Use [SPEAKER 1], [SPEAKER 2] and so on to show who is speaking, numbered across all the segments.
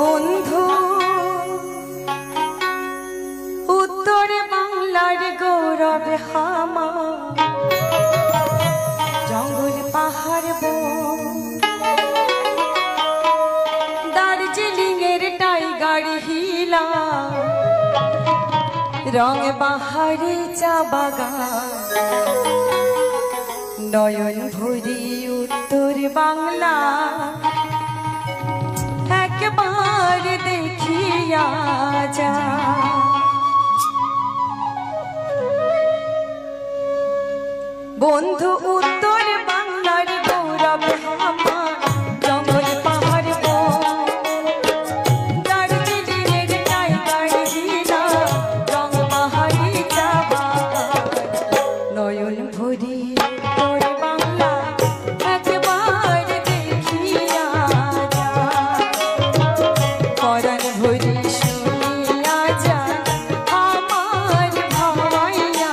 [SPEAKER 1] বন্ধু উত্তর বাংলার গৌরব হামা জঙ্গল পাহাড় দার্জিলিং এর টাইগার হিলা রং বাহারে চা বাগান নয়ন ভরি উত্তর বাংলা একবার দেখিয়া যা। বন্ধু উত্তর বাংলার গৌরব আমার জঙ্গল পাহাড় দার্জিলিং এর টাইগার হিলা রং বাহারি চা বাগান নয়ন ভরি উত্তর বাংলা একবার দেখিয়া যা। পরাণ ভরি শুনিয়া যা আমার ভাবাইয়া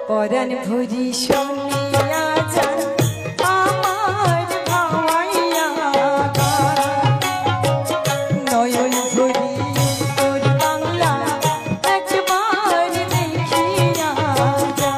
[SPEAKER 1] পরাণ ভরি শুনিয়া যা আমার ভাবাইয়া নয়ন ভরি উত্তর বাংলা একবার দেখিয়া যা।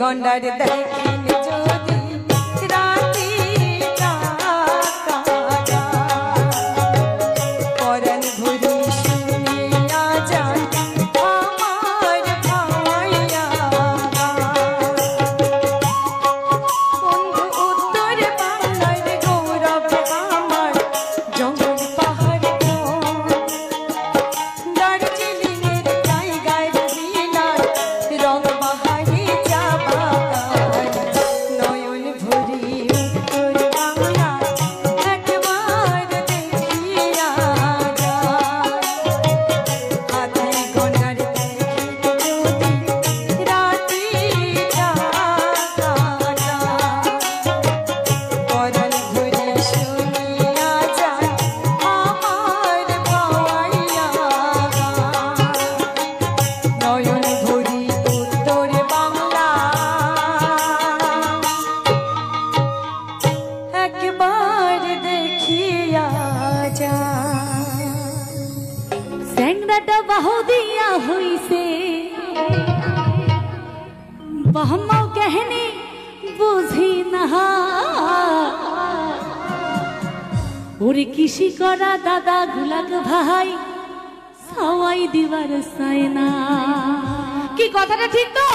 [SPEAKER 1] গন্ডার দেখিন যদি রাতি পরাণ ভরি শুনিয়া যান আমার ভাবাইয়া বন্ধু উত্তর বাংলার গৌরব আমার জঙ্গল পাহাড় দার্জিলিং এর টাইগার হিলা রং বাহারি চা বাগান দেখিয়া যা
[SPEAKER 2] স্যাংরাটা বাহু দিয়া হইছে বহমাও কাহিনী বুঝি না ওরে কৃষি করা দাদা গুলাক ভাই সবাই দিবার চায় না। কি কথাটা ঠিক তো?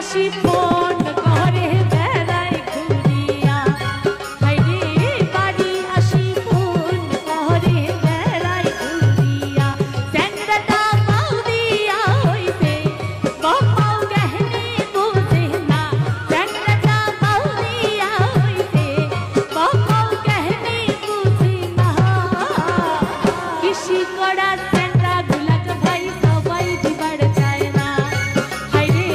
[SPEAKER 2] আসি ফোন করে বেড়াই ঘুরিয়া, হাইরে বাড়ি আসি ফোন করে বেড়াই ঘুরিয়া, চ্যাংড়াটা পাও দিয়া হইতে বপাও গেহনে বোঝে না, চ্যাংড়াটা পাও দিয়া হইতে বপাও গেহনে বোঝে না, কৃষি করা চ্যাংড়া গুলাক ভাই সবাই দিবার চায় না, হাইরে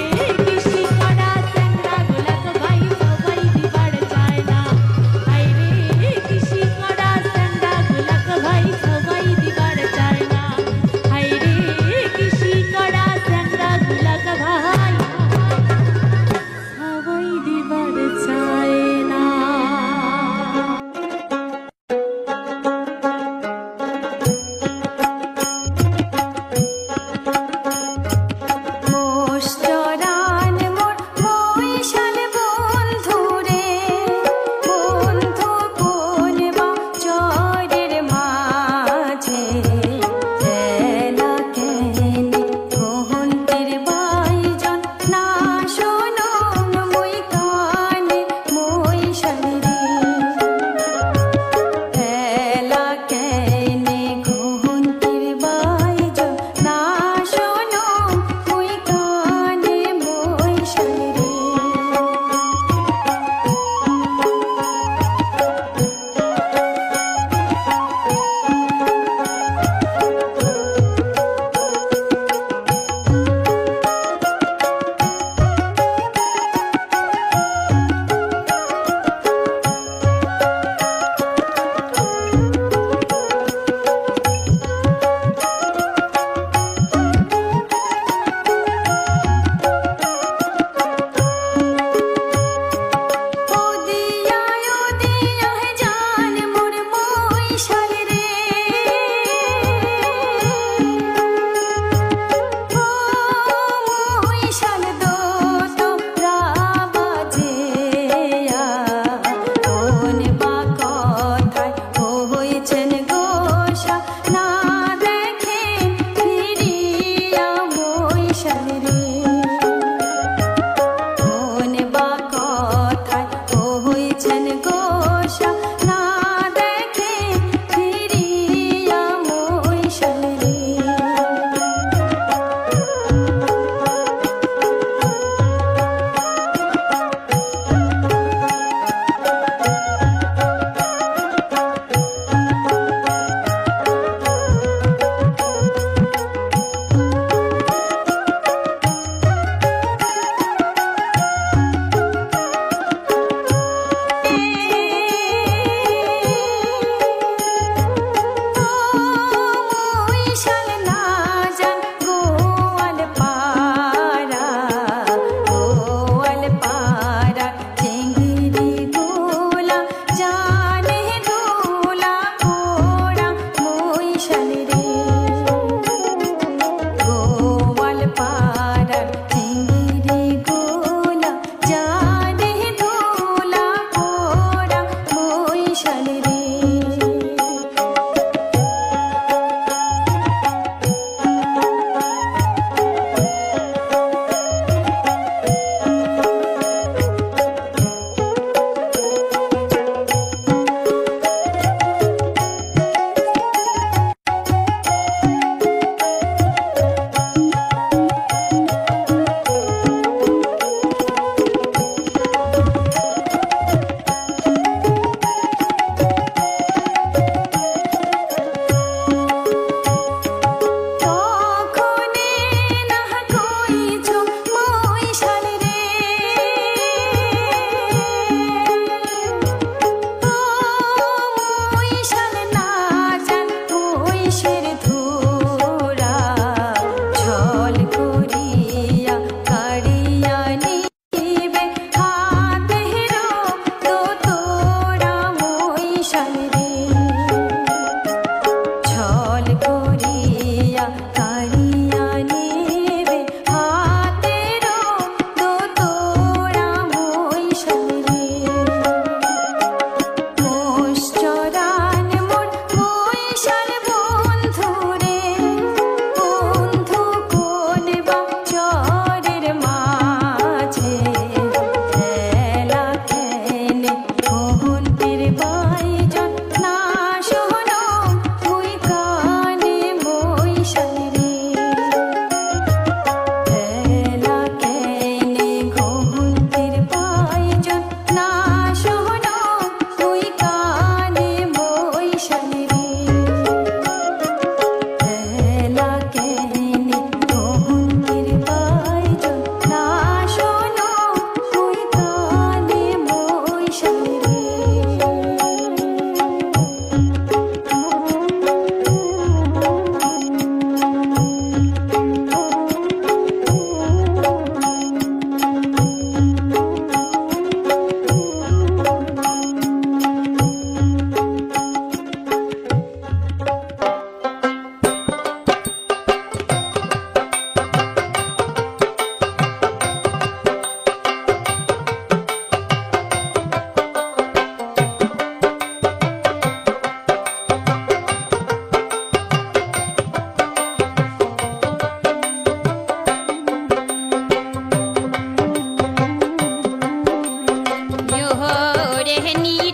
[SPEAKER 2] কৃষি করা চ্যাংড়া গুলাক ভাই সবাই দিবার চায় না, হাইরে কৃষি করা চ্যাংড়া গুলাক ভাই সবাই দিবার চায় না, হাইরে কৃষি করা চ্যাংড়া গুলাক ভাই সবাই দিবার চায় না।
[SPEAKER 1] মোষ্টরান মোর বৈশাল বন্ধুরে, বন্ধু কোন বা চরের মাঝে, এলা কেন ঘন্টির বাইজন না শোনো মই কানে মৈশাল রে, এলা কেন ঘন্টির বাইজন না শোনো মই কানে মৈশাল রে।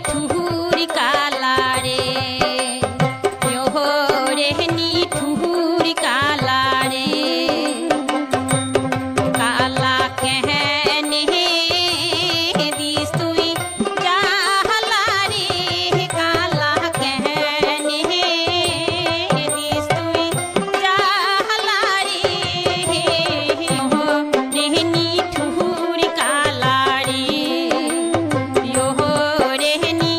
[SPEAKER 1] ठुहुर काला रे यो रेहनी ठुहुर काला रे काला कहने दिस तुई जाहला रे काला कहने दिस तुई जाहला रे यो रेहनी ठुहुर काला रे यो रेहनी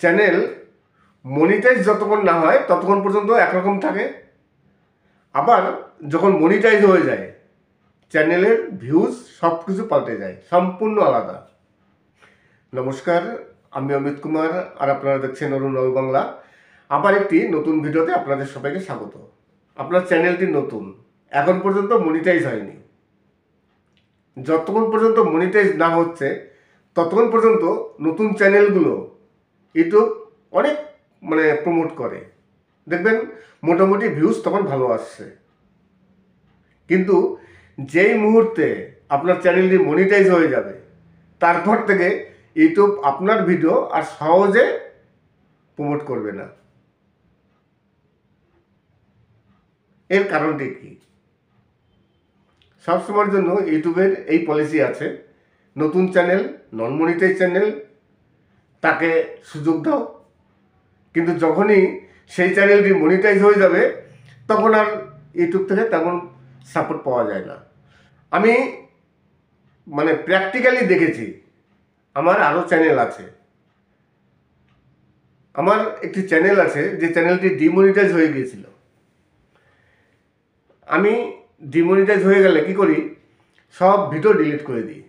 [SPEAKER 3] চ্যানেল মনিটাইজ যতক্ষণ না হয় ততক্ষণ পর্যন্ত একরকম থাকে, আবার যখন মনিটাইজ হয়ে যায় চ্যানেলের ভিউজ সব কিছু পাল্টে যায়, সম্পূর্ণ আলাদা। নমস্কার, আমি অমিত কুমার আর আপনারা দেখছেন অরুণ অল বাংলা। আবার একটি নতুন ভিডিওতে আপনাদের সবাইকে স্বাগত। আপনার চ্যানেলটি নতুন, এখন পর্যন্ত মনিটাইজ হয়নি। যতক্ষণ পর্যন্ত মনিটাইজ না হচ্ছে ততক্ষণ পর্যন্ত নতুন চ্যানেলগুলো ইউটিউব অনেক প্রমোট করে, দেখবেন মোটামুটি ভিউজ তখন ভালো আসছে। কিন্তু যেই মুহূর্তে আপনার চ্যানেলটি মনিটাইজ হয়ে যাবে তারপর থেকে ইউটিউব আপনার ভিডিও আর সহজে প্রমোট করবে না। এর কারণটি কি? সবসময়ের জন্য ইউটিউবের এই পলিসি আছে, নতুন চ্যানেল, নন মনিটাইজ চ্যানেল তাকে সুযোগ দাও, কিন্তু যখনই সেই চ্যানেলটি মনিটাইজ হয়ে যাবে তখন আর ইউটিউব থেকে তেমন সাপোর্ট পাওয়া যায় না। আমি প্র্যাকটিক্যালি দেখেছি। আমার আরও চ্যানেল আছে, আমার একটি চ্যানেল আছে যে চ্যানেলটি ডিমনিটাইজ হয়ে গিয়েছিল। আমি ডিমনিটাইজ হয়ে গেলে কি করি, সব ভিডিও ডিলিট করে দিই।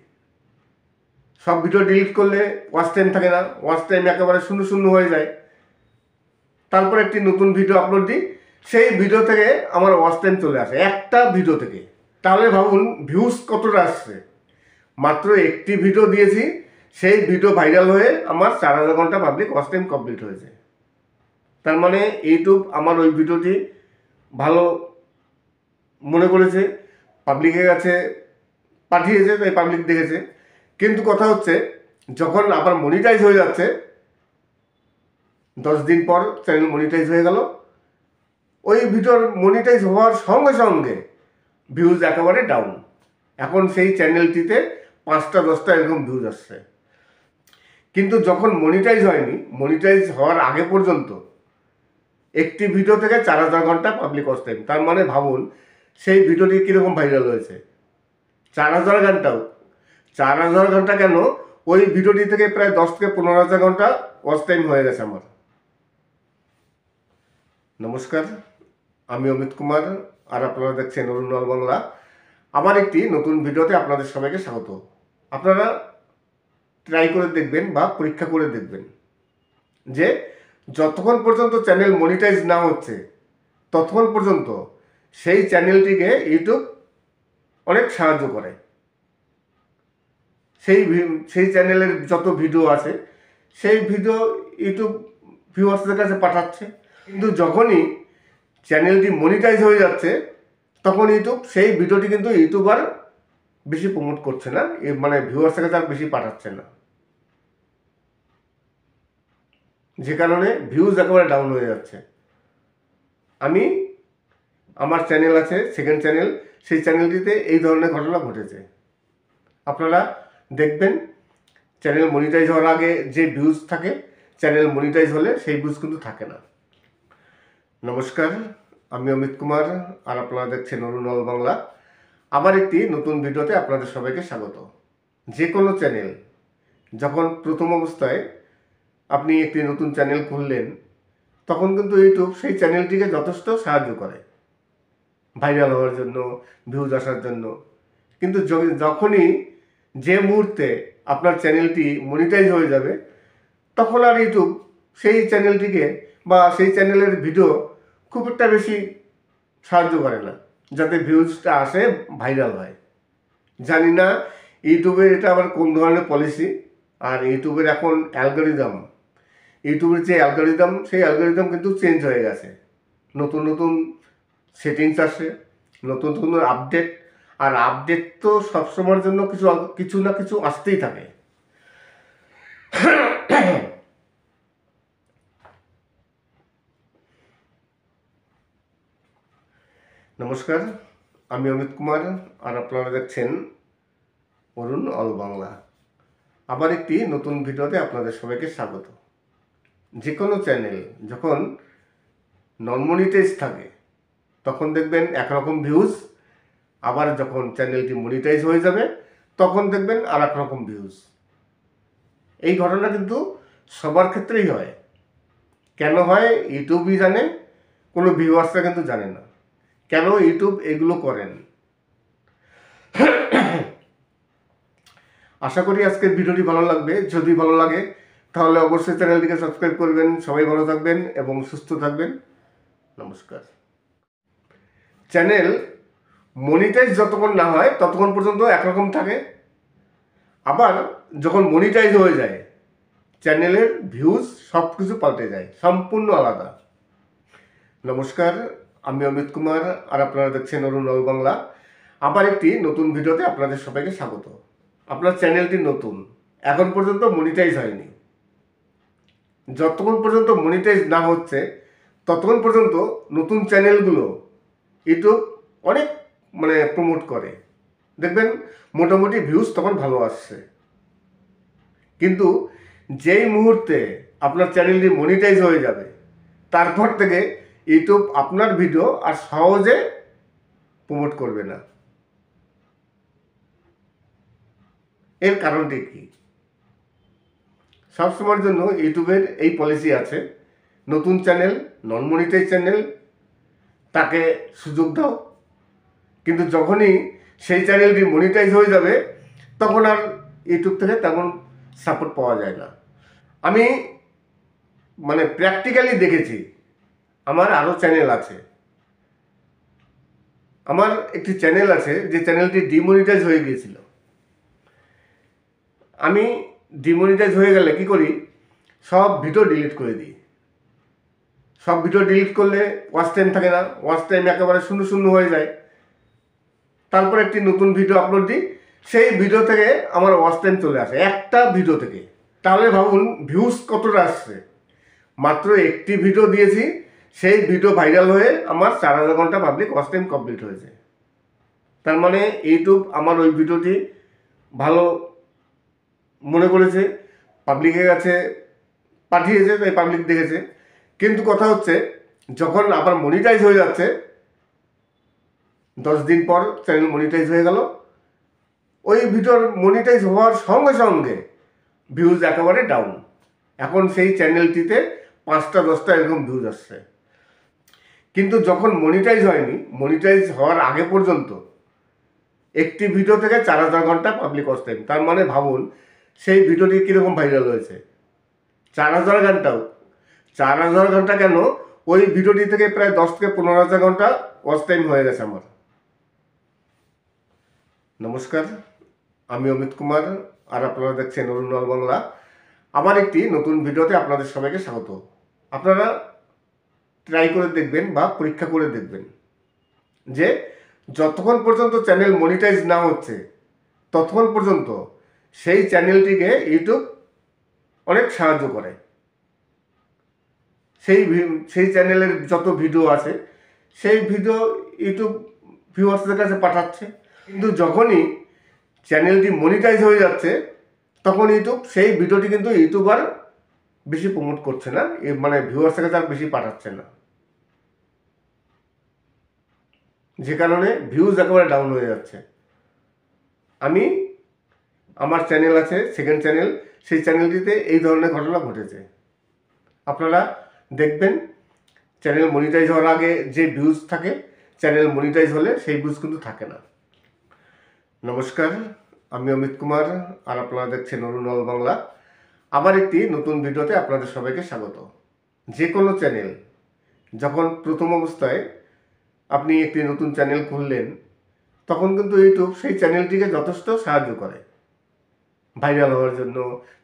[SPEAKER 3] সব ভিডিও ডিলিট করলে ওয়াচ টাইম থাকে না, ওয়াচ টাইম একেবারে শূন্য শূন্য হয়ে যায়। তারপর একটি নতুন ভিডিও আপলোড দিই, সেই ভিডিও থেকে আমার ওয়াচ টাইম চলে আসে একটা ভিডিও থেকে। তাহলে ভাবুন ভিউজ কতটা আসছে। মাত্র একটি ভিডিও দিয়েছি, সেই ভিডিও ভাইরাল হয়ে আমার 4000 ঘন্টা পাবলিক ওয়াচ টাইম কমপ্লিট হয়েছে। তার মানে ইউটিউব আমার ওই ভিডিওটি ভালো মনে করেছে, পাবলিকের কাছে পাঠিয়েছে, তাই পাবলিক দেখেছে। কিন্তু কথা হচ্ছে যখন আবার মনিটাইজ হয়ে যাচ্ছে, 10 দিন পর চ্যানেল মনিটাইজ হয়ে গেল, ওই ভিডিওর মনিটাইজ হওয়ার সঙ্গে সঙ্গে ভিউজ একেবারে ডাউন। এখন সেই চ্যানেলটিতে 5টা 10টা এরকম ভিউজ আসছে। কিন্তু যখন মনিটাইজ হয়নি, মনিটাইজ হওয়ার আগে পর্যন্ত একটি ভিডিও থেকে 4000 ঘন্টা পাবলিক ওয়াচ টাইম। তার মানে ভাবুন সেই ভিডিওটি কীরকম ভাইরাল হয়েছে। 4000 ঘন্টাও, 4000 ঘন্টা কেন, ওই ভিডিওটি থেকে প্রায় 10 থেকে 15,000 ঘন্টা ওয়াচ টাইম হয়ে গেছে আমার। নমস্কার, আমি অমিত কুমার আর আপনারা দেখছেন অরুণ অল বাংলা। আবার একটি নতুন ভিডিওতে আপনাদের সবাইকে স্বাগত। আপনারা ট্রাই করে দেখবেন বা পরীক্ষা করে দেখবেন যে যতক্ষণ পর্যন্ত চ্যানেল মনিটাইজ না হচ্ছে ততক্ষণ পর্যন্ত সেই চ্যানেলটিকে ইউটিউব অনেক সাহায্য করে। সেই চ্যানেলের যত ভিডিও আছে সেই ভিডিও ইউটিউব ভিউয়ার্সদের কাছে পাঠাচ্ছে। কিন্তু যখনই চ্যানেলটি মনিটাইজ হয়ে যাচ্ছে তখন ইউটিউব সেই ভিডিওটি কিন্তু ইউটিউব আর বেশি প্রমোট করছে না, ভিউয়ার্সের কাছে আর বেশি পাঠাচ্ছে না, যে কারণে ভিউজ একেবারে ডাউন হয়ে যাচ্ছে। আমার চ্যানেল আছে, সেকেন্ড চ্যানেল, সেই চ্যানেলটিতে এই ধরনের ঘটনা ঘটেছে। আপনারা দেখবেন চ্যানেল মনিটাইজ হওয়ার আগে যে ভিউজ থাকে, চ্যানেল মনিটাইজ হলে সেই ভিউজ কিন্তু থাকে না। নমস্কার, আমি অমিত কুমার আর আপনারা দেখছেন অরুণ অল বাংলা। আবার একটি নতুন ভিডিওতে আপনাদের সবাইকে স্বাগত। যে কোনো চ্যানেল যখন প্রথম অবস্থায় আপনি একটি নতুন চ্যানেল খুললেন তখন কিন্তু ইউটিউব সেই চ্যানেলটিকে যথেষ্ট সাহায্য করে ভাইরাল হওয়ার জন্য, ভিউজ আসার জন্য। কিন্তু যখনই যে মুহূর্তে আপনার চ্যানেলটি মনিটাইজ হয়ে যাবে তখন আর ইউটিউব সেই চ্যানেলটিকে বা সেই চ্যানেলের ভিডিও খুব একটা বেশি সাহায্য করে না যাতে ভিউজটা আসে, ভাইরাল হয়। জানি না ইউটিউবের এটা আবার কোন ধরনের পলিসি। আর ইউটিউবের এখন ইউটিউবের যে অ্যালগোরিদম, সেই অ্যালগোরিদম কিন্তু চেঞ্জ হয়ে গেছে। নতুন নতুন সেটিংস আসে, নতুন নতুন আপডেট। আর আপডেট তো সবসময়ের জন্য কিছু না কিছু আসতেই থাকে। নমস্কার, আমি অমিত কুমার আর আপনারা দেখছেন অরুণ অল বাংলা। আবার একটি নতুন ভিডিওতে আপনাদের সবাইকে স্বাগত। যে কোনো চ্যানেল যখন নন মনিটাইজ থাকে তখন দেখবেন একরকম ভিউজ, আবার যখন চ্যানেলটি মনিটাইজ হয়ে যাবে তখন দেখবেন আর এক রকম ভিউজ। এই ঘটনা কিন্তু সবার ক্ষেত্রেই হয়। কেন হয় ইউটিউবই জানে, কোনো ভিউয়ার্সরা কিন্তু জানে না কেন ইউটিউব এগুলো করেন। আশা করি আজকের ভিডিওটি ভালো লাগবে। যদি ভালো লাগে তাহলে অবশ্যই চ্যানেলটিকে সাবস্ক্রাইব করবেন। সবাই ভালো থাকবেন এবং সুস্থ থাকবেন। নমস্কার। চ্যানেল মনিটাইজ যতক্ষণ না হয় ততক্ষণ পর্যন্ত একরকম থাকে, আবার যখন মনিটাইজ হয়ে যায় চ্যানেলের ভিউজ সব কিছু পাল্টে যায়, সম্পূর্ণ আলাদা। নমস্কার, আমি অমিত কুমার আর আপনারা দেখছেন অরুণ অল বাংলা। আবার একটি নতুন ভিডিওতে আপনাদের সবাইকে স্বাগত। আপনার চ্যানেলটি নতুন, এখন পর্যন্ত মনিটাইজ হয়নি। যতক্ষণ পর্যন্ত মনিটাইজ না হচ্ছে ততক্ষণ পর্যন্ত নতুন চ্যানেলগুলো ইউটিউব অনেক প্রমোট করে, দেখবেন মোটামুটি ভিউজ তখন ভালো আসছে। কিন্তু যেই মুহূর্তে আপনার চ্যানেলটি মনিটাইজ হয়ে যাবে তারপর থেকে ইউটিউব আপনার ভিডিও আর সহজে প্রমোট করবে না। এর কারণটি কি? সবসময়ের জন্য ইউটিউবের এই পলিসি আছে, নতুন চ্যানেল, নন মনিটাইজ চ্যানেল তাকে সুযোগ দাও, কিন্তু যখনই সেই চ্যানেলটি মনিটাইজ হয়ে যাবে তখন আর ইউটিউব থেকে তেমন সাপোর্ট পাওয়া যায় না। আমি প্র্যাকটিক্যালি দেখেছি। আমার আরও চ্যানেল আছে, আমার একটি চ্যানেল আছে যে চ্যানেলটি ডিমনিটাইজ হয়ে গিয়েছিল। আমি ডিমনিটাইজ হয়ে গেলে কি করি, সব ভিডিও ডিলিট করে দিই। সব ভিডিও ডিলিট করলে ওয়াচ টাইম থাকে না, ওয়াচ টাইম একেবারে শূন্য শূন্য হয়ে যায়। তারপর একটি নতুন ভিডিও আপলোড দিই, সেই ভিডিও থেকে আমার ওয়াচ টাইম চলে আসে একটা ভিডিও থেকে। তাহলে ভাবুন ভিউজ কতটা আসছে। মাত্র একটি ভিডিও দিয়েছি, সেই ভিডিও ভাইরাল হয়ে আমার 4000 ঘন্টা পাবলিক ওয়াচ টাইম কমপ্লিট হয়েছে। তার মানে ইউটিউব আমার ওই ভিডিওটি ভালো মনে করেছে, পাবলিকের কাছে পাঠিয়েছে, তাই পাবলিক দেখেছে। কিন্তু কথা হচ্ছে যখন আবার মনিটাইজ হয়ে যাচ্ছে, 10 দিন পর চ্যানেল মনিটাইজ হয়ে গেল, ওই ভিডিওর মনিটাইজ হওয়ার সঙ্গে সঙ্গে ভিউজ একেবারে ডাউন। এখন সেই চ্যানেলটিতে 5টা 10টা এরকম ভিউজ আসছে। কিন্তু যখন মনিটাইজ হয়নি, মনিটাইজ হওয়ার আগে পর্যন্ত একটি ভিডিও থেকে 4000 ঘন্টা পাবলিক ওয়াচ টাইম। তার মানে ভাবুন সেই ভিডিওটি কীরকম ভাইরাল হয়েছে। 4000 ঘন্টাও, 4000 ঘন্টা কেন, ওই ভিডিওটি থেকে প্রায় 10 থেকে 15,000 ঘন্টা ওয়াচ টাইম হয়ে গেছে আমার। নমস্কার, আমি অমিত কুমার আর আপনারা দেখছেন অরুণ অল বাংলা। আবার একটি নতুন ভিডিওতে আপনাদের সবাইকে স্বাগত। আপনারা ট্রাই করে দেখবেন বা পরীক্ষা করে দেখবেন যে যতক্ষণ পর্যন্ত চ্যানেল মনিটাইজ না হচ্ছে ততক্ষণ পর্যন্ত সেই চ্যানেলটিকে ইউটিউব অনেক সাহায্য করে। সেই চ্যানেলের যত ভিডিও আছে সেই ভিডিও ইউটিউব ভিউয়ার্সদের কাছে পাঠাচ্ছে। কিন্তু যখনই চ্যানেলটি মনিটাইজ হয়ে যাচ্ছে তখন ইউটিউব সেই ভিডিওটি কিন্তু ইউটিউব আর বেশি প্রমোট করছে না, ভিউয়ার্সের কাছে আর বেশি পাঠাচ্ছে না, যে কারণে ভিউজ একেবারে ডাউন হয়ে যাচ্ছে। আমার চ্যানেল আছে, সেকেন্ড চ্যানেল, সেই চ্যানেলটিতে এই ধরনের ঘটনা ঘটেছে। আপনারা দেখবেন চ্যানেল মনিটাইজ হওয়ার আগে যে ভিউজ থাকে, চ্যানেল মনিটাইজ হলে সেই ভিউজ কিন্তু থাকে না। নমস্কার, আমি অমিত কুমার আর আপনারা দেখছেন অরুণ অল বাংলা। আবার একটি নতুন ভিডিওতে আপনাদের সবাইকে স্বাগত। যে কোনো চ্যানেল যখন প্রথম অবস্থায় আপনি একটি নতুন চ্যানেল খুললেন তখন কিন্তু ইউটিউব সেই চ্যানেলটিকে যথেষ্ট সাহায্য করে ভাইরাল হওয়ার জন্য,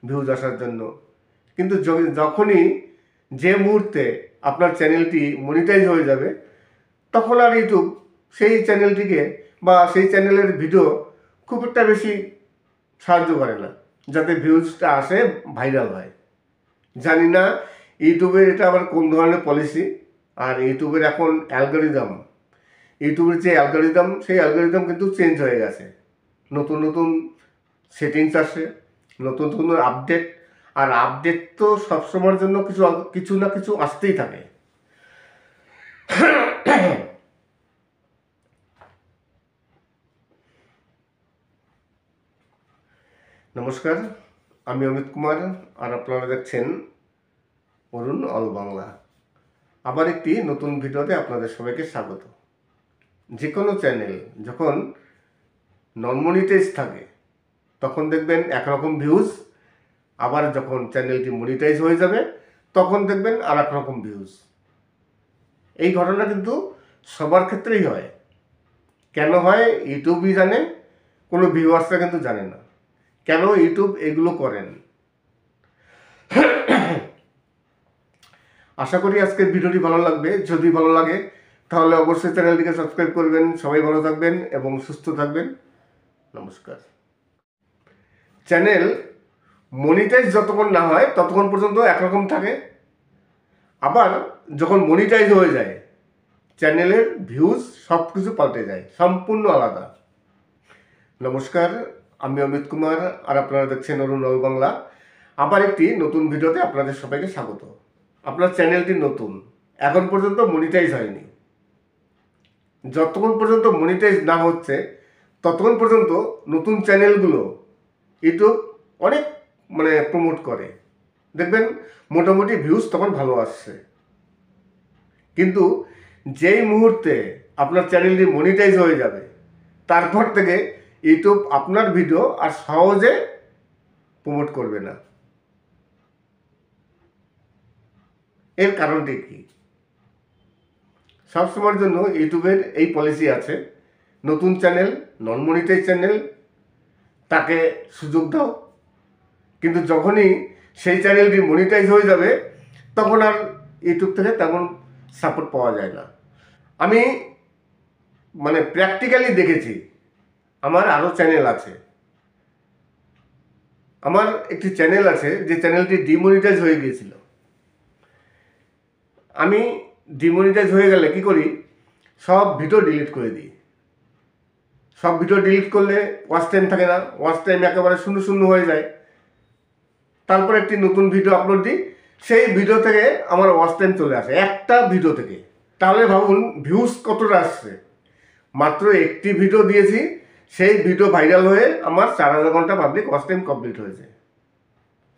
[SPEAKER 3] ভিউজ আসার জন্য। কিন্তু যখনই যে মুহূর্তে আপনার চ্যানেলটি মনিটাইজ হয়ে যাবে তখন আর ইউটিউব সেই চ্যানেলটিকে বা সেই চ্যানেলের ভিডিও খুব একটা বেশি সাহায্য করে না যাতে ভিউজটা আসে, ভাইরাল হয়। জানি না ইউটিউবের এটা আবার কোন ধরনের পলিসি। আর ইউটিউবের এখন ইউটিউবের যে অ্যালগোরিদম, সেই অ্যালগোরিদম কিন্তু চেঞ্জ হয়ে গেছে। নতুন নতুন সেটিংস আসে, নতুন নতুন আপডেট। আর আপডেট তো সবসময়ের জন্য কিছু না কিছু আসতেই থাকে। নমস্কার, আমি অমিত কুমার আর আপনারা দেখছেন অরুণ অল বাংলা। আবার একটি নতুন ভিডিওতে আপনাদের সবাইকে স্বাগত। যে কোনো চ্যানেল যখন নন মনিটাইজ থাকে তখন দেখবেন একরকম ভিউজ, আবার যখন চ্যানেলটি মনিটাইজ হয়ে যাবে তখন দেখবেন আর এক রকম ভিউজ। এই ঘটনা কিন্তু সবার ক্ষেত্রেই হয়। কেন হয় ইউটিউবই জানে, কোনো ভিউয়ার্সরা কিন্তু জানে না কেন ইউটিউব এগুলো করেন। আশা করি আজকের ভিডিওটি ভালো লাগবে। যদি ভালো লাগে তাহলে অবশ্যই চ্যানেলটিকে সাবস্ক্রাইব করবেন। সবাই ভালো থাকবেন এবং সুস্থ থাকবেন। নমস্কার। চ্যানেল মনিটাইজ যতক্ষণ না হয় ততক্ষণ পর্যন্ত একরকম থাকে, আবার যখন মনিটাইজ হয়ে যায় চ্যানেলের ভিউজ সব কিছু পাল্টে যায়, সম্পূর্ণ আলাদা। নমস্কার, আমি অমিত কুমার আর আপনারা দেখছেন অরুণ অল বাংলা। আবার একটি নতুন ভিডিওতে আপনাদের সবাইকে স্বাগত। আপনার চ্যানেলটি নতুন, এখন পর্যন্ত মনিটাইজ হয়নি। যতক্ষণ পর্যন্ত মনিটাইজ না হচ্ছে ততক্ষণ পর্যন্ত নতুন চ্যানেলগুলো ইউটিউব অনেক প্রমোট করে, দেখবেন মোটামুটি ভিউজ তখন ভালো আসছে। কিন্তু যেই মুহূর্তে আপনার চ্যানেলটি মনিটাইজ হয়ে যাবে তারপর থেকে ইউটিউব আপনার ভিডিও আর সহজে প্রমোট করবে না। এর কারণটি কি? সবসময়ের জন্য ইউটিউবের এই পলিসি আছে, নতুন চ্যানেল, নন মনিটাইজ চ্যানেল তাকে সুযোগ দাও, কিন্তু যখনই সেই চ্যানেলটি মনিটাইজ হয়ে যাবে তখন আর ইউটিউব থেকে তেমন সাপোর্ট পাওয়া যায় না। আমি প্র্যাকটিক্যালি দেখেছি। আমার আরও চ্যানেল আছে। আমার একটি চ্যানেল আছে যে চ্যানেলটি ডিমনিটাইজ হয়ে গিয়েছিল। আমি ডিমনিটাইজ হয়ে গেলে কি করি, সব ভিডিও ডিলিট করে দিই। সব ভিডিও ডিলিট করলে ওয়াচ টাইম থাকে না, ওয়াচ টাইম একেবারে শূন্য শূন্য হয়ে যায়। তারপর একটি নতুন ভিডিও আপলোড দিই, সেই ভিডিও থেকে আমার ওয়াচ টাইম চলে আসে একটা ভিডিও থেকে। তাহলে ভাবুন ভিউজ কতটা আসছে। মাত্র একটি ভিডিও দিয়েছি, সেই ভিডিও ভাইরাল হয়ে আমার 4000 ঘন্টা পাবলিক ওয়াচ টাইম কমপ্লিট হয়েছে।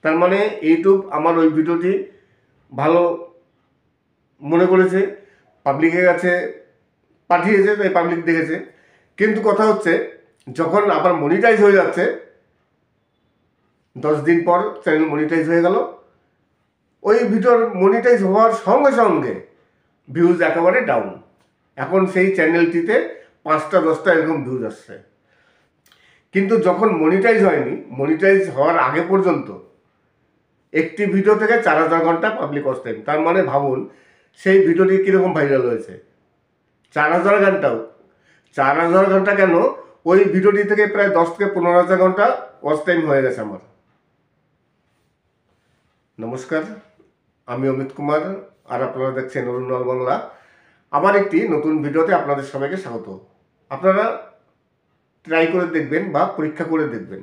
[SPEAKER 3] তার মানে ইউটিউব আমার ওই ভিডিওটি ভালো মনে করেছে, পাবলিকের কাছে পাঠিয়েছে, তাই পাবলিক দেখেছে। কিন্তু কথা হচ্ছে যখন আবার মনিটাইজ হয়ে যাচ্ছে, 10 দিন পর চ্যানেল মনিটাইজ হয়ে গেল, ওই ভিডিওর মনিটাইজ হওয়ার সঙ্গে সঙ্গে ভিউজ একেবারে ডাউন। এখন সেই চ্যানেলটিতে 5টা 10টা এরকম ভিউজ আসছে। কিন্তু যখন মনিটাইজ হয়নি, মনিটাইজ হওয়ার আগে পর্যন্ত একটি ভিডিও থেকে 4000 ঘন্টা পাবলিক ওয়াচ টাইম। তার মানে ভাবুন সেই ভিডিওটি কীরকম ভাইরাল হয়েছে। 4000 ঘন্টাও, 4000 ঘন্টা কেন, ওই ভিডিওটি থেকে প্রায় 10 থেকে 15,000 ঘন্টা ওয়াচ টাইম হয়ে গেছে আমার। নমস্কার, আমি অমিত কুমার আর আপনারা দেখছেন অরুণ অল বাংলা। আবার একটি নতুন ভিডিওতে আপনাদের সবাইকে স্বাগত। আপনারা ট্রাই করে দেখবেন বা পরীক্ষা করে দেখবেন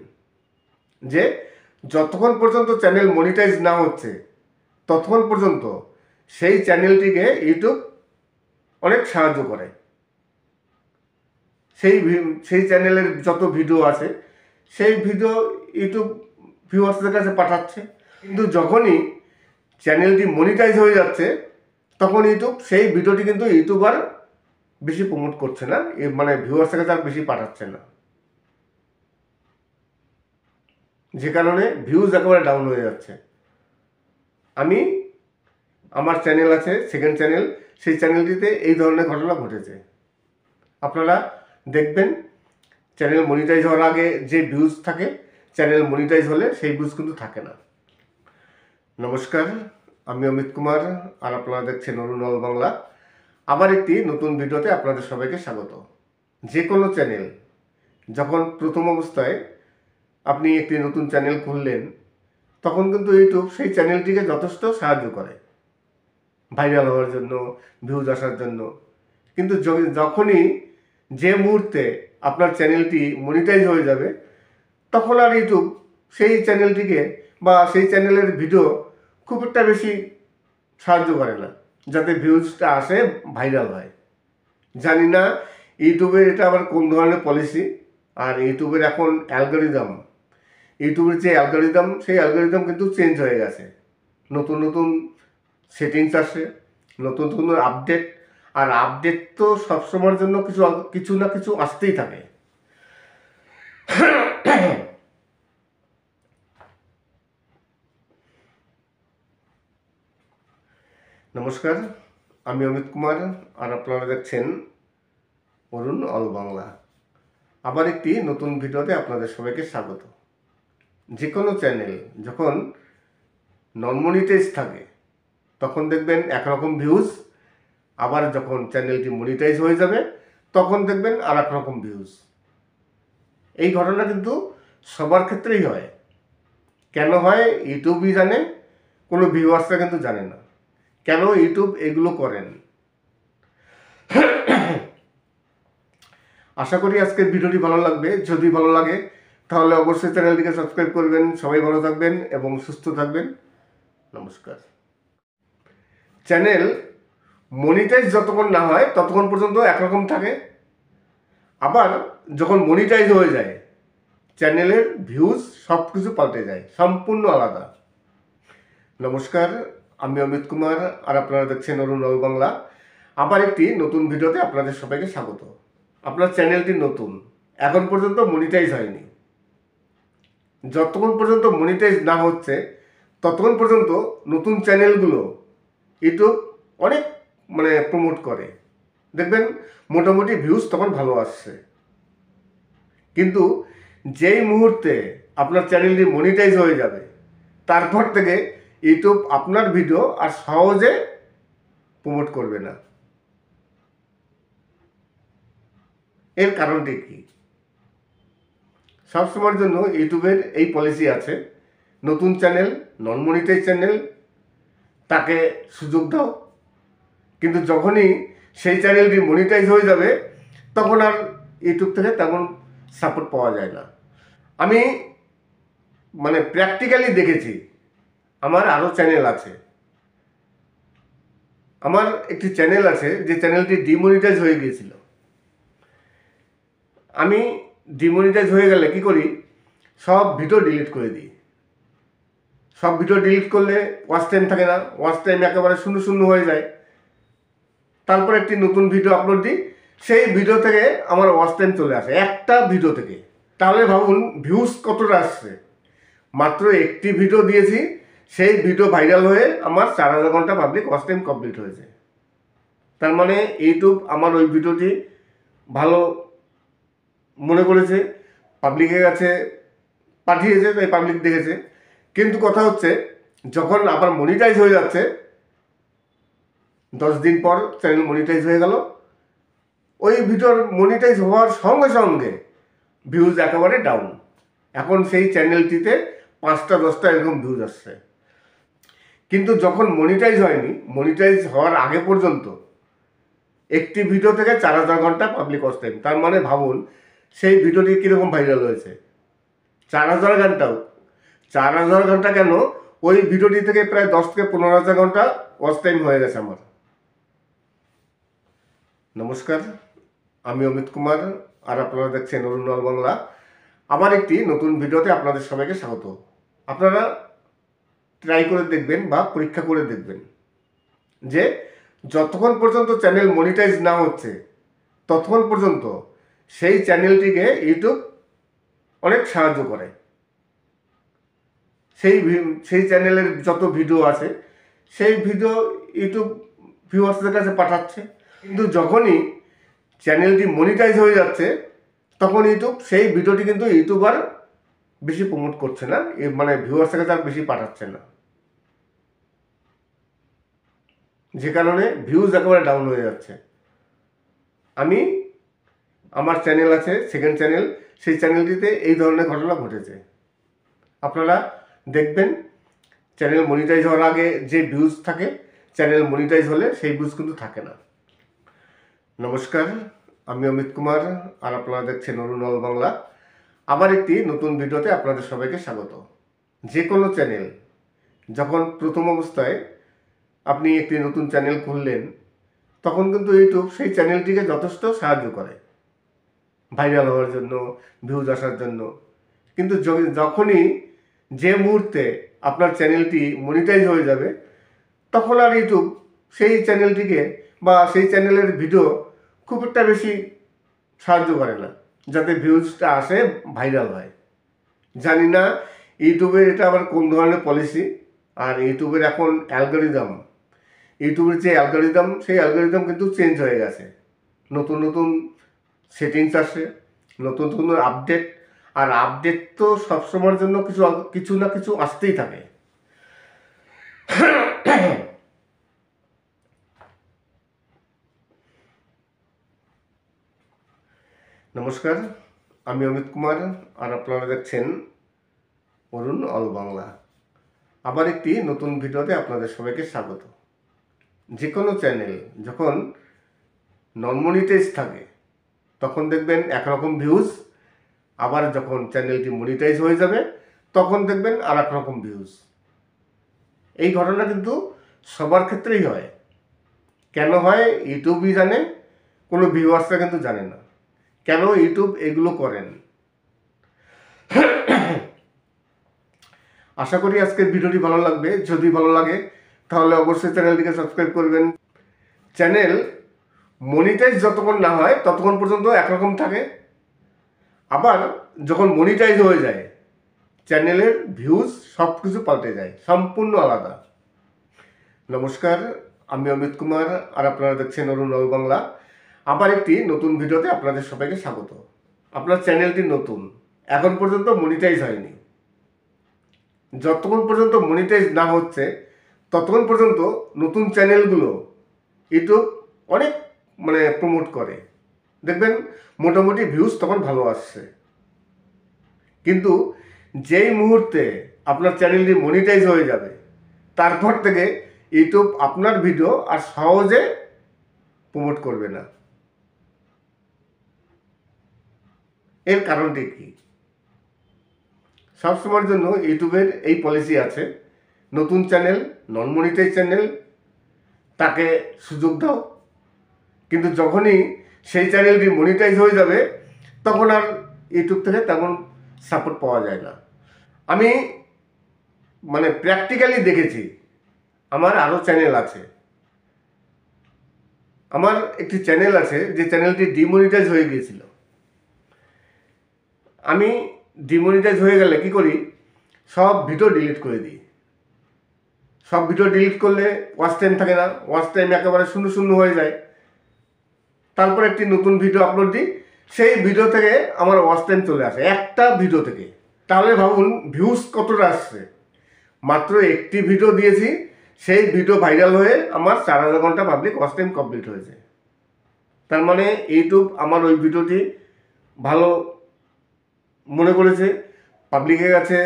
[SPEAKER 3] যে যতক্ষণ পর্যন্ত চ্যানেল মনিটাইজ না হচ্ছে ততক্ষণ পর্যন্ত সেই চ্যানেলটিকে ইউটিউব অনেক সাহায্য করে। সেই চ্যানেলের যত ভিডিও আছে সেই ভিডিও ইউটিউব ভিউয়ার্সদের কাছে পাঠাচ্ছে। কিন্তু যখনই চ্যানেলটি মনিটাইজ হয়ে যাচ্ছে তখন ইউটিউব সেই ভিডিওটি কিন্তু ইউটিউব আর বেশি প্রমোট করছে না, ভিউয়ার্সের কাছে আর বেশি পাঠাচ্ছে না, যে কারণে ভিউজ একেবারে ডাউন হয়ে যাচ্ছে। আমার চ্যানেল আছে, সেকেন্ড চ্যানেল, সেই চ্যানেলটিতে এই ধরনের ঘটনা ঘটেছে। আপনারা দেখবেন চ্যানেল মনিটাইজ হওয়ার আগে যে ভিউজ থাকে, চ্যানেল মনিটাইজ হলে সেই ভিউজ কিন্তু থাকে না। নমস্কার, আমি অমিত কুমার আর আপনারা দেখছেন অরুণ অল বাংলা। আবার একটি নতুন ভিডিওতে আপনাদের সবাইকে স্বাগত। যে কোনো চ্যানেল যখন প্রথম অবস্থায় আপনি একটি নতুন চ্যানেল খুললেন তখন কিন্তু ইউটিউব সেই চ্যানেলটিকে যথেষ্ট সাহায্য করে ভাইরাল হওয়ার জন্য, ভিউজ আসার জন্য। কিন্তু যখনই যে মুহূর্তে আপনার চ্যানেলটি মনিটাইজ হয়ে যাবে তখন আর ইউটিউব সেই চ্যানেলটিকে বা সেই চ্যানেলের ভিডিও খুব একটা বেশি সাহায্য করে না যাতে ভিউজটা আসে, ভাইরাল হয়। জানি না ইউটিউবের এটা আবার কোন ধরনের পলিসি। আর ইউটিউবের এখন ইউটিউবের যে অ্যালগোরিদম, সেই অ্যালগোরিদম কিন্তু চেঞ্জ হয়ে গেছে। নতুন নতুন সেটিংস আসে, নতুন নতুন আপডেট, আর আপডেট তো সবসময়ের জন্য কিছু না কিছু আসতেই থাকে। নমস্কার, আমি অমিত কুমার, আর আপনারা দেখছেন অরুণ অল বাংলা। আবার একটি নতুন ভিডিওতে আপনাদের সবাইকে স্বাগত। যে কোনো চ্যানেল যখন নন মনিটাইজ থাকে তখন দেখবেন একরকম ভিউজ, আবার যখন চ্যানেলটি মনিটাইজ হয়ে যাবে তখন দেখবেন আর এক রকম ভিউজ। এই ঘটনা কিন্তু সবার ক্ষেত্রেই হয়। কেন হয় ইউটিউবই জানে, কোনো ভিউয়ার্সরা কিন্তু জানে না কেন ইউটিউব এগুলো করেন। আশা করি আজকের ভিডিওটি ভালো লাগবে। যদি ভালো লাগে তাহলে অবশ্যই চ্যানেলটিকে সাবস্ক্রাইব করবেন। সবাই ভালো থাকবেন এবং সুস্থ থাকবেন। নমস্কার। চ্যানেল মনিটাইজ যতক্ষণ না হয় ততক্ষণ পর্যন্ত একরকম থাকে, আবার যখন মনিটাইজ হয়ে যায় চ্যানেলের ভিউজ সব কিছু পাল্টে যায়, সম্পূর্ণ আলাদা। নমস্কার, আমি অমিত কুমার, আর আপনারা দেখছেন অরুণ অল বাংলা। আবার একটি নতুন ভিডিওতে আপনাদের সবাইকে স্বাগত। আপনার চ্যানেলটি নতুন, এখন পর্যন্ত মনিটাইজ হয়নি। যতক্ষণ পর্যন্ত মনিটাইজ না হচ্ছে ততক্ষণ পর্যন্ত নতুন চ্যানেলগুলো ইউটিউব অনেক প্রমোট করে, দেখবেন মোটামুটি ভিউজ তখন ভালো আসছে। কিন্তু যেই মুহূর্তে আপনার চ্যানেলটি মনিটাইজ হয়ে যাবে তারপর থেকে ইউটিউব আপনার ভিডিও আর সহজে প্রমোট করবে না। এর কারণটি কি? সবসময়ের জন্য ইউটিউবের এই পলিসি আছে, নতুন চ্যানেল, নন মনিটাইজ চ্যানেল, তাকে সুযোগ দাও। কিন্তু যখনই সেই চ্যানেলটি মনিটাইজ হয়ে যাবে তখন আর ইউটিউব থেকে তেমন সাপোর্ট পাওয়া যায় না। আমি প্র্যাকটিক্যালি দেখেছি। আমার আরও চ্যানেল আছে। আমার একটি চ্যানেল আছে যে চ্যানেলটি ডিমনিটাইজ হয়ে গিয়েছিল। আমি ডিমনিটাইজ হয়ে গেলে কি করি, সব ভিডিও ডিলিট করে দিই। সব ভিডিও ডিলিট করলে ওয়াচ টাইম থাকে না, ওয়াচ টাইম একেবারে শূন্য শূন্য হয়ে যায়। তারপর একটি নতুন ভিডিও আপলোড দিই, সেই ভিডিও থেকে আমার ওয়াচ টাইম চলে আসে একটা ভিডিও থেকে। তাহলে ভাবুন ভিউজ কতটা আসছে। মাত্র একটি ভিডিও দিয়েছি, সেই ভিডিও ভাইরাল হয়ে আমার 4000 ঘন্টা পাবলিক ওয়াচ টাইম কমপ্লিট হয়েছে। তার মানে ইউটিউব আমার ওই ভিডিওটি ভালো মনে করেছে, পাবলিকের কাছে পাঠিয়েছে, তাই পাবলিক দেখেছে। কিন্তু কথা হচ্ছে যখন আবার মনিটাইজ হয়ে যাচ্ছে, 10 দিন পর চ্যানেল মনিটাইজ হয়ে গেল, ওই ভিডিওর মনিটাইজ হওয়ার সঙ্গে সঙ্গে ভিউজ একেবারে ডাউন। এখন সেই চ্যানেলটিতে 5টা 10টা এরকম ভিউজ আসছে। কিন্তু যখন মনিটাইজ হয়নি, মনিটাইজ হওয়ার আগে পর্যন্ত একটি ভিডিও থেকে 4000 ঘন্টা পাবলিক ওয়াচ টাইম। তার মানে ভাবুন সেই ভিডিওটি কীরকম ভাইরাল হয়েছে। 4000 ঘন্টাও, 4000 ঘন্টা কেন, ওই ভিডিওটি থেকে প্রায় 10 থেকে 15,000 ঘন্টা ওয়াচ টাইম হয়ে গেছে আমার। নমস্কার, আমি অমিত কুমার, আর আপনারা দেখছেন অরুণ অল বাংলা। আবার একটি নতুন ভিডিওতে আপনাদের সবাইকে স্বাগত। আপনারা ট্রাই করে দেখবেন বা পরীক্ষা করে দেখবেন যে যতক্ষণ পর্যন্ত চ্যানেল মনিটাইজ না হচ্ছে ততক্ষণ পর্যন্ত সেই চ্যানেলটিকে ইউটিউব অনেক সাহায্য করে। সেই চ্যানেলের যত ভিডিও আছে সেই ভিডিও ইউটিউব ভিউয়ার্সদের কাছে পাঠাচ্ছে। কিন্তু যখনই চ্যানেলটি মনিটাইজ হয়ে যাচ্ছে তখন ইউটিউব সেই ভিডিওটি কিন্তু ইউটিউব আর বেশি প্রমোট করছে না, ভিউয়ার্সের কাছে আর বেশি পাঠাচ্ছে না, যে কারণে ভিউজ একেবারে ডাউন হয়ে যাচ্ছে। আমার চ্যানেল আছে, সেকেন্ড চ্যানেল, সেই চ্যানেলটিতে এই ধরনের ঘটনা ঘটেছে। আপনারা দেখবেন চ্যানেল মনিটাইজ হওয়ার আগে যে ভিউজ থাকে, চ্যানেল মনিটাইজ হলে সেই ভিউজ কিন্তু থাকে না। নমস্কার, আমি অমিত কুমার, আর আপনারা দেখছেন অরুণ অল বাংলা। আবার একটি নতুন ভিডিওতে আপনাদের সবাইকে স্বাগত। যে কোনো চ্যানেল যখন প্রথম অবস্থায় আপনি একটি নতুন চ্যানেল খুললেন তখন কিন্তু ইউটিউব সেই চ্যানেলটিকে যথেষ্ট সাহায্য করে ভাইরাল হওয়ার জন্য, ভিউজ আসার জন্য। কিন্তু যখনই যে মুহূর্তে আপনার চ্যানেলটি মনিটাইজ হয়ে যাবে তখন আর ইউটিউব সেই চ্যানেলটিকে বা সেই চ্যানেলের ভিডিও খুব একটা বেশি সাহায্য করে না যাতে ভিউজটা আসে, ভাইরাল হয়। জানি না ইউটিউবের এটা আবার কোন ধরনের পলিসি। আর ইউটিউবের এখন ইউটিউবের যে অ্যালগোরিদম, সেই অ্যালগোরিদম কিন্তু চেঞ্জ হয়ে গেছে। নতুন নতুন সেটিংস আসে, নতুন নতুন আপডেট। আর আপডেট তো সবসময়ের জন্য কিছু না কিছু আসতেই থাকে। নমস্কার, আমি অমিত কুমার, আর আপনারা দেখছেন অরুণ অল বাংলা। আবার একটি নতুন ভিডিওতে আপনাদের সবাইকে স্বাগত। যে কোনো চ্যানেল যখন নন মনিটাইজ থাকে তখন দেখবেন একরকম ভিউজ, আবার যখন চ্যানেলটি মনিটাইজ হয়ে যাবে তখন দেখবেন আর এক রকম ভিউজ। এই ঘটনা কিন্তু সবার ক্ষেত্রেই হয়। কেন হয় ইউটিউবই জানে, কোনো ভিউয়ার্সরা কিন্তু জানে না কেন ইউটিউব এগুলো করেন। আশা করি আজকের ভিডিওটি ভালো লাগবে। যদি ভালো লাগে তাহলে অবশ্যই চ্যানেলটিকে সাবস্ক্রাইব করবেন। চ্যানেল মনিটাইজ যতক্ষণ না হয় ততক্ষণ পর্যন্ত একরকম থাকে, আবার যখন মনিটাইজ হয়ে যায় চ্যানেলের ভিউজ সব কিছু পাল্টে যায়, সম্পূর্ণ আলাদা। নমস্কার, আমি অমিত কুমার, আর আপনারা দেখছেন অরুণ অল বাংলা। আবার একটি নতুন ভিডিওতে আপনাদের সবাইকে স্বাগত। আপনার চ্যানেলটি নতুন, এখন পর্যন্ত মনিটাইজ হয়নি। যতক্ষণ পর্যন্ত মনিটাইজ না হচ্ছে ততক্ষণ পর্যন্ত নতুন চ্যানেলগুলো ইউটিউব অনেক প্রমোট করে, দেখবেন মোটামুটি ভিউজ তখন ভালো আসছে। কিন্তু যেই মুহূর্তে আপনার চ্যানেলটি মনিটাইজ হয়ে যাবে তারপর থেকে ইউটিউব আপনার ভিডিও আর সহজে প্রমোট করবে না। এর কারণটি কি? সবসময়ের জন্য ইউটিউবের এই পলিসি আছে, নতুন চ্যানেল, নন মনিটাইজ চ্যানেল, তাকে সুযোগ দাও। কিন্তু যখনই সেই চ্যানেলটি মনিটাইজ হয়ে যাবে তখন আর ইউটিউব থেকে তেমন সাপোর্ট পাওয়া যায় না। আমি প্র্যাকটিক্যালি দেখেছি। আমার আরও চ্যানেল আছে। আমার একটি চ্যানেল আছে যে চ্যানেলটি ডিমনিটাইজ হয়ে গিয়েছিল। আমি ডিমনিটাইজ হয়ে গেলে কি করি, সব ভিডিও ডিলিট করে দিই। সব ভিডিও ডিলিট করলে ওয়াচ টাইম থাকে না, ওয়াচ টাইম একেবারে শূন্য শূন্য হয়ে যায়। তারপর একটি নতুন ভিডিও আপলোড দিই, সেই ভিডিও থেকে আমার ওয়াচ টাইম চলে আসে একটা ভিডিও থেকে। তাহলে ভাবুন ভিউজ কতটা আসছে। মাত্র একটি ভিডিও দিয়েছি, সেই ভিডিও ভাইরাল হয়ে আমার 4000 ঘন্টা পাবলিক ওয়াচ টাইম কমপ্লিট হয়েছে। তার মানে ইউটিউব আমার ওই ভিডিওটি ভালো মনে করেছে, পাবলিকের কাছে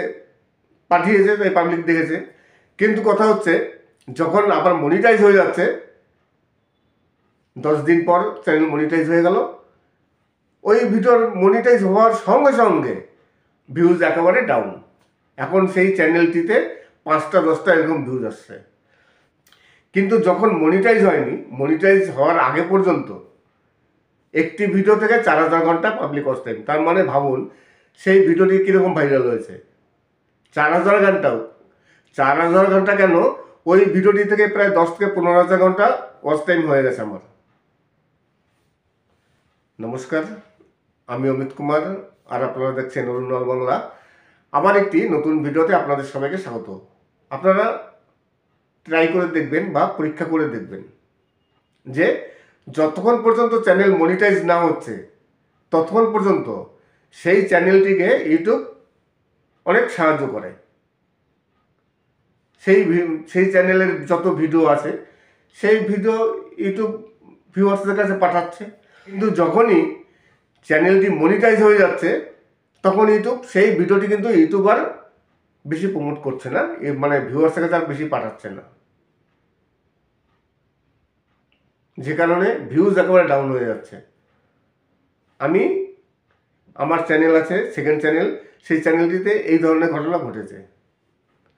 [SPEAKER 3] পাঠিয়েছে, তাই পাবলিক দেখেছে। কিন্তু কথা হচ্ছে যখন আবার মনিটাইজ হয়ে যাচ্ছে, 10 দিন পর চ্যানেল মনিটাইজ হয়ে গেল, ওই ভিডিওর মনিটাইজ হওয়ার সঙ্গে সঙ্গে ভিউজ একেবারে ডাউন। এখন সেই চ্যানেলটিতে 5টা 10টা এরকম ভিউজ আসছে। কিন্তু যখন মনিটাইজ হয়নি, মনিটাইজ হওয়ার আগে পর্যন্ত একটি ভিডিও থেকে 4000 ঘন্টা পাবলিক ওয়াচ টাইম। তার মানে ভাবুন সেই ভিডিওটি কীরকম ভাইরাল হয়েছে। 4000 ঘন্টাও, 4000 ঘন্টা কেন, ওই ভিডিওটি থেকে প্রায় 10 থেকে 15,000 ঘন্টা ওয়াচ টাইম হয়ে গেছে আমার। নমস্কার, আমি অমিত কুমার, আর আপনারা দেখছেন অরুণ অল বাংলা। আবার একটি নতুন ভিডিওতে আপনাদের সবাইকে স্বাগত। আপনারা ট্রাই করে দেখবেন বা পরীক্ষা করে দেখবেন যে যতক্ষণ পর্যন্ত চ্যানেল মনিটাইজ না হচ্ছে ততক্ষণ পর্যন্ত সেই চ্যানেলটিকে ইউটিউব অনেক সাহায্য করে। সেই চ্যানেলের যত ভিডিও আছে সেই ভিডিও ইউটিউব ভিউয়ার্সদের কাছে পাঠাচ্ছে। কিন্তু যখনই চ্যানেলটি মনিটাইজ হয়ে যাচ্ছে তখন ইউটিউব সেই ভিডিওটি কিন্তু ইউটিউব আর বেশি প্রমোট করছে না, ভিউয়ার্সের কাছে আর বেশি পাঠাচ্ছে না, যে কারণে ভিউজ একেবারে ডাউন হয়ে যাচ্ছে। আমার চ্যানেল আছে, সেকেন্ড চ্যানেল, সেই চ্যানেলটিতে এই ধরনের ঘটনা ঘটেছে।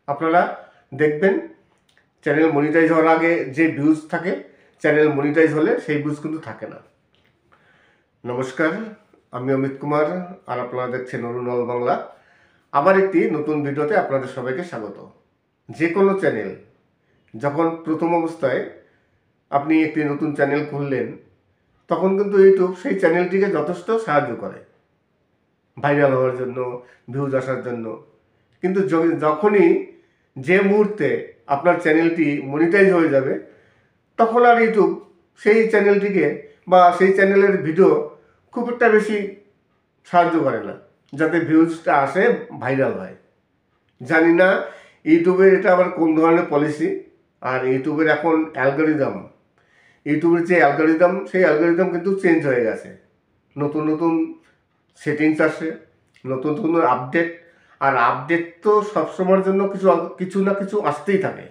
[SPEAKER 3] আপনারা দেখবেন চ্যানেল মনিটাইজ হওয়ার আগে যে ভিউজ থাকে, চ্যানেল মনিটাইজ হলে সেই ভিউজ কিন্তু থাকে না। নমস্কার, আমি অমিত কুমার, আর আপনারা দেখছেন অরুণ অল বাংলা। আবার একটি নতুন ভিডিওতে আপনাদের সবাইকে স্বাগত। যে কোনো চ্যানেল যখন প্রথম অবস্থায় আপনি একটি নতুন চ্যানেল খুললেন, তখন কিন্তু ইউটিউব সেই চ্যানেলটিকে যথেষ্ট সাহায্য করে ভাইরাল হওয়ার জন্য, ভিউজ আসার জন্য। কিন্তু যখনই যে মুহূর্তে আপনার চ্যানেলটি মনিটাইজ হয়ে যাবে, তখন আর ইউটিউব সেই চ্যানেলটিকে বা সেই চ্যানেলের ভিডিও খুব একটা বেশি সাহায্য করে না যাতে ভিউজটা আসে, ভাইরাল হয়। জানি না ইউটিউবের এটা আবার কোন ধরনের পলিসি। আর ইউটিউবের এখন ইউটিউবের যে অ্যালগোরিদম, সেই অ্যালগোরিদম কিন্তু চেঞ্জ হয়ে গেছে। নতুন নতুন সেটিংস আসে, নতুন নতুন আপডেট। আর আপডেট তো সবসময়ের জন্য কিছু না কিছু আসতেই থাকে।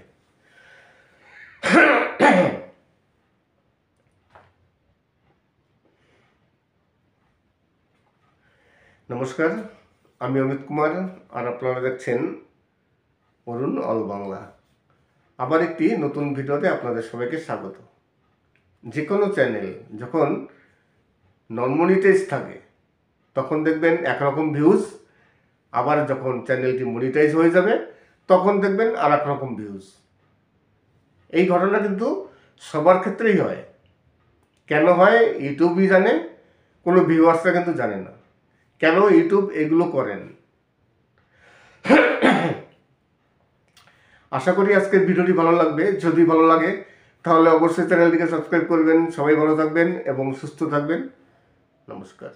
[SPEAKER 3] নমস্কার, আমি অমিত কুমার, আর আপনারা দেখছেন অরুণ অল বাংলা। আবার একটি নতুন ভিডিওতে আপনাদের সবাইকে স্বাগত। যে কোনো চ্যানেল যখন নন মনিটাইজ থাকে তখন দেখবেন একরকম ভিউজ, আবার যখন চ্যানেলটি মনিটাইজ হয়ে যাবে তখন দেখবেন আর এক রকম ভিউজ। এই ঘটনা কিন্তু সবার ক্ষেত্রেই হয়। কেন হয় ইউটিউবই জানে, কোনো ভিউয়ার্সরা কিন্তু জানে না কেন ইউটিউব এগুলো করেন। আশা করি আজকের ভিডিওটি ভালো লাগবে। যদি ভালো লাগে তাহলে অবশ্যই চ্যানেলটিকে সাবস্ক্রাইব করবেন। সবাই ভালো থাকবেন এবং সুস্থ থাকবেন। নমস্কার।